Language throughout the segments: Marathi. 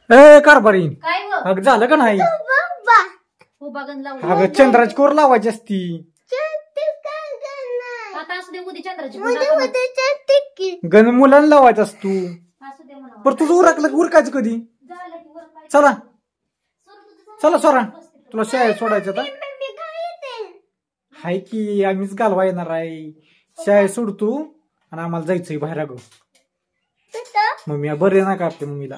ए कारभारी काय व अग झालं का नाही? हो बघन लावून अगं चंद्राची कोर लावायची असती. आता असू दे उद्या चंद्राची गण मुलांना लावायचं असतो. असू दे म्हणा पर तुझं उरकलं उरकायचं कधी? झालं की वर काय चला सोडून चला सोरा तुला शाळेत सोडायचं आता. हाय की आम्हीच घालवा येणार आहे. शाळेत सोडतो आणि आम्हाला जायचंय बाहेर. अगं मम्मी बरे नाही कापते मम्मीला.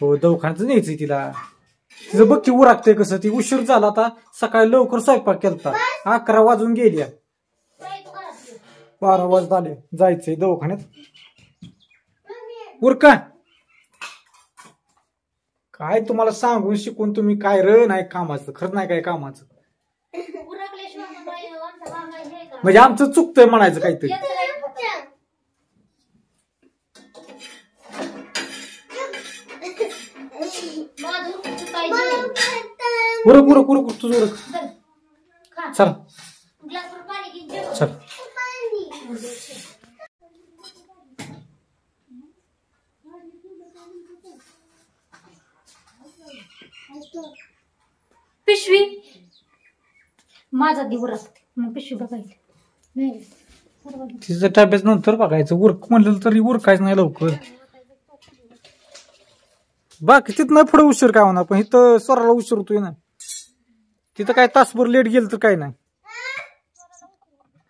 हो दवाखान्यात न्यायचंय तिला. तिचं बघ की उरकतंय कसं. ती उशीर झाला आता. सकाळी लवकर स्वयंपाक केलता. 11 वाजून गेल्या. 12 वाजत आले. जायचंय दवाखान्यात. उरका काय तुम्हाला सांगून शिकून तुम्ही काय र नाही कामाचं. खरं नाही काय कामाचं. म्हणजे आमचं चुकतंय म्हणायचं काहीतरी. उरक उरक उरक तुझं उरक. चल चल पिशवी माझा दिवस असते मग पिशवी बघायची. तिचं टॅब्याच नंतर बघायचं. उरक म्हणलं तरी उरकायचं नाही लवकर. बाकी तिथं नाही पुढे उशीर काय होणार. पण इथं स्वराला उशीर होतोय ना. तिथं काय तासभर लेट गेलं तर काय नाही.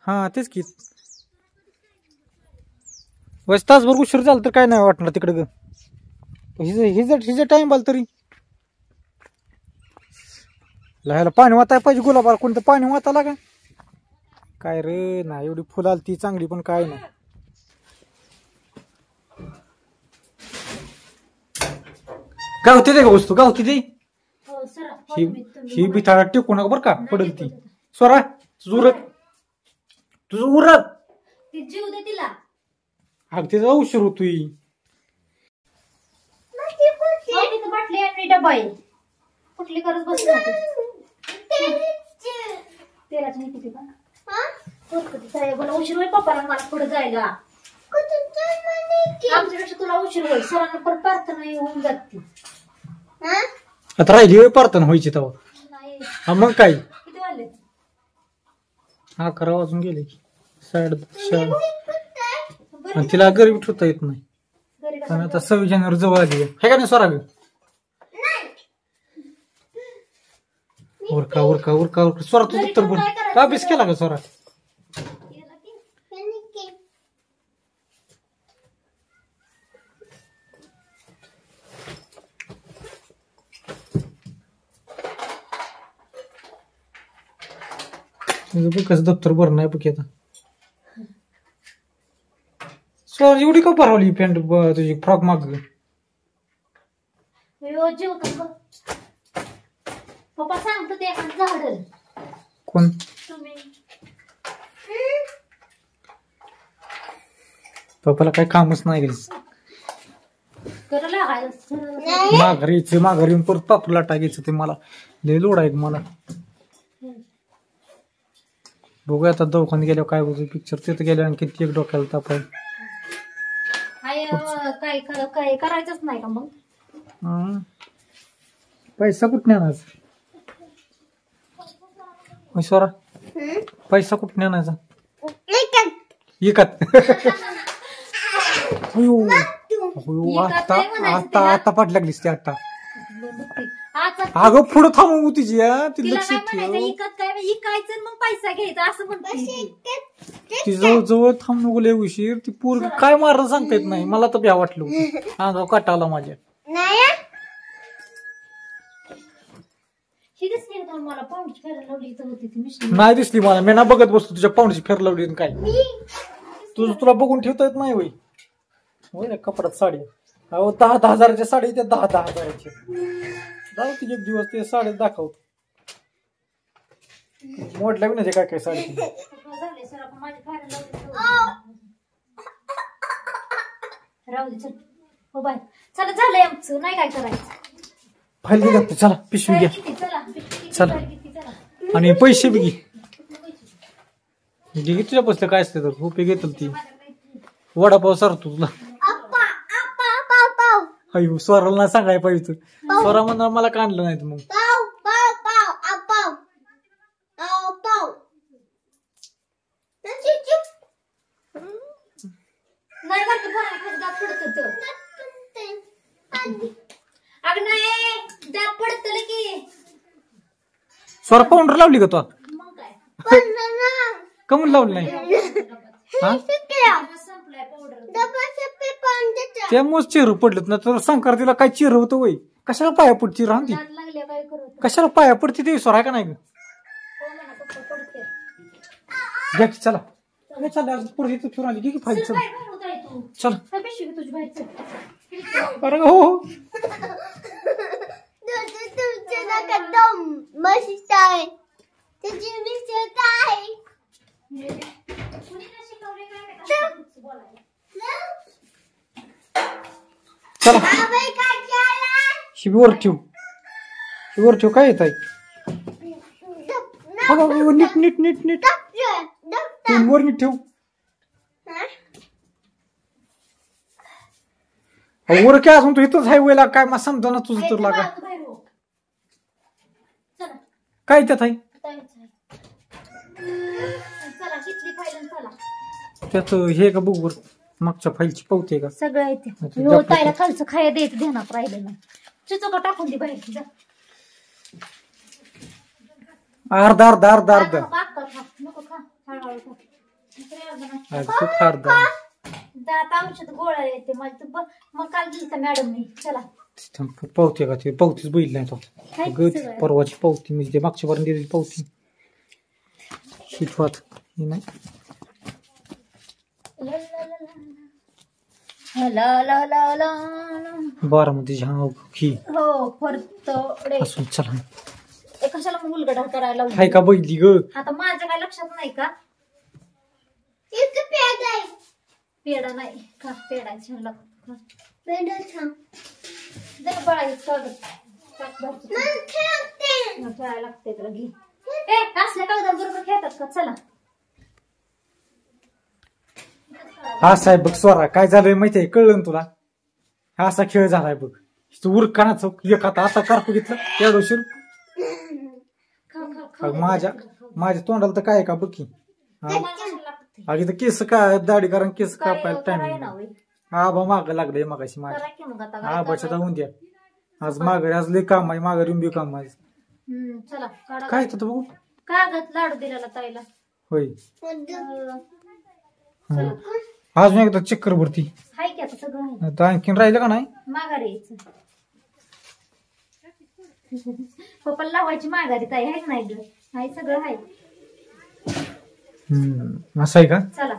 हा तेच की वैस तासभर उशीर झाला तर काय नाही वाटणार तिकडे ग. हिचं टाइम आला तरी ह्याला पाणी वाटायला पाहिजे. गुलाबाला कोणतं पाणी वाटायला का काय रे. नाही एवढी फुलं आली ती चांगली पण काय नाही. गावते ते का वस्तू गावते ती. ही बिथाळा टिकू नका बरं का पडेल ती. स्वरा तुझं उरक जीव दे तिला. अग तिचा उशीर होतोय. बाटली आणि डबा आहे कुठली करत बसली तेलाची किती उशीर होईल पप्पाला मला पुढे जायला. आमच्यापेक्षा तुला उशीर होईल. सरांना परत प्रार्थना होऊन जाते. आता राहिली वेळ प्रार्थना व्हायची तेव्हा. हा मग काय किती वाजले? 11 वाजून गेले. 4:30. आणि तिला घरी ठेवता येत नाही. पण आता 26 जानेवारी जवळ आली आहे का नाही स्वरा. उरका उरका उरका उरका स्वरा तू तर बोल. अभ्यास केला का स्वरा? कसं दप्तर भरणं आहे बघ आता. स्वरा एवढी का भरवली पॅन्ट तुझी फ्रॉक माग? पप्पा सांगतो ते झाड कोण तुम्ही. पप्पाला काही कामच नाही. माघारी येऊन परत पापला टाकायचं ते मला लय लोड आहे मला. बघूया आता दवाखान्यात गेल्यावर काय बघू पिक्चर. तिथे गेल्या आणि किती एक डोक्याला ताप आहे. काय करायचंच नाही का मग? पैसा कुठे आणायचा? स्वरा पैसा कुठे आणायचा? इकत आता आता आता पाठ लागलीस ती. आता अगं पुढं थांबू तिची ती लक्ष ठेव. इकायचं मग पैसा घ्यायचा असं म्हणते. ती जवळ थांब नको लय उशीर. ती पोरगी काय मारणं सांगता येत नाही. मला तर भ्या वाटलं अंगाव काटा आला माझ्या. नाही दिसली मला. मी ना बघत बसतो तुझ्या पाहुण्याची फेर लावली काय. तुला बघून ठेवता येत नाही होय. होय ना कपड्यात साडी. अहो 10-10 हजाराच्या साडी त्या 10-10 हजाराच्या. जाऊ ती एक दिवस ते साडी दाखवतो. मोडल्या बी नाही काय काय साडी. राहू दे चल. हो बाय चला झालंय आमचं नाही काय करायचं. फाईल घे. चला पिशवी घ्या. चला आणि पैसे बी घे. तुझ्या बसलं काय असते तर रुपये घेतल ती. वडापाव सरतो तुला. अयो स्वराला नाही सांगायला पाहिजे तू. स्वरा म्हणणार मला काढलं नाही तर मग. नाही बरं का, पोराला दात पडत होतं. अगं नाही, दात पडत की. स्वरा पावडर लावली का तू? मग काय कमून लावली नाही? हा संपलाय पावडर. त्यामुळेच चिर पडलं ना. तर संक्रांतीला काय चिर होतं वय? कशाला पाया पडची राहती? दात लागले काय करू? कशाला पाया पडती ते स्वरा का नाही? हो म्हणा, पप्पा पडते. घ्या की चला. चला पुढे तू फिरून आली की फायदा. काय बाहेर होताय तू? चल. काय पिशवी तुझी बाहेरचं? अरे हो कुणी काय शिकवले काय माहिती? बोलायला. चला शिबीवर ठेव. शिबीवर ठेव. काय येत आहे? नीट नीट नीट नीट वर नीट ठेव. वर काय असून तू इथंच हायवेला काय मला समजा ना तुझं तर लागा. चला काय त्यात आहे? चला किती फाईल चला. त्यात हे का बघ वर मागच्या फाईलची पावती आहे का? सगळं येते. ताईला खालचं खाया द्यायचं ध्यानात राहिलं नाही. चिचोका टाकून दे बाहेर. जा अर्धा अर्धा अर्धा अर्धा नको खा. हळूहळू खा. तू अर्धा. दात औषध गोळ्या येते माझं. मग काल दिलता मॅडमने. चला पावती का? ते पावतीच बघितली नाही तो. हाय सगळं. परवाची पावती म्हणजे मागच्या पर्यंत दिलेली पावती. शिकवत नाही. बारामती हा ही हो फरतडे असून चला. कशाला मग उलगडा करायला लावली? हाय का बघितली ग? आता माझ्या काय लक्षात नाही का? पेडा नाही का? पेडा छान लागतो. जर बळायचं खेळायला लागते तर घे. असल्या कागदात बरोबर खेळतात का? चला हा साहेब बघ स्वरा काय झालंय माहितीये? कळलं ना तुला? हा असा खेळ झालाय बघ. उरकानाच एक आता कारपू घेतलं त्या दिवशी. माझ्या तोंडाला तर काय का बघ की. अगदी तर केस काय दाढी कारण केस कापायला टाइम. आबा माग लागले मागाशी माझ्या. आबाच्या जाऊन द्या. आज माघारी आज लय काम आहे. माघारी बी काम आहे. चला काय तर बघू. कागद लाडू दिलेला ताईला. होय अजून एकदा चक्कर भरती. हाय की आता सगळं आहे. आता आणखीन राहिलं का नाही? माघारी यायचं. पप्पाला लावायची माघारी ताई आहे नाही ग. हाय सगळं आहे. असं आहे का? चला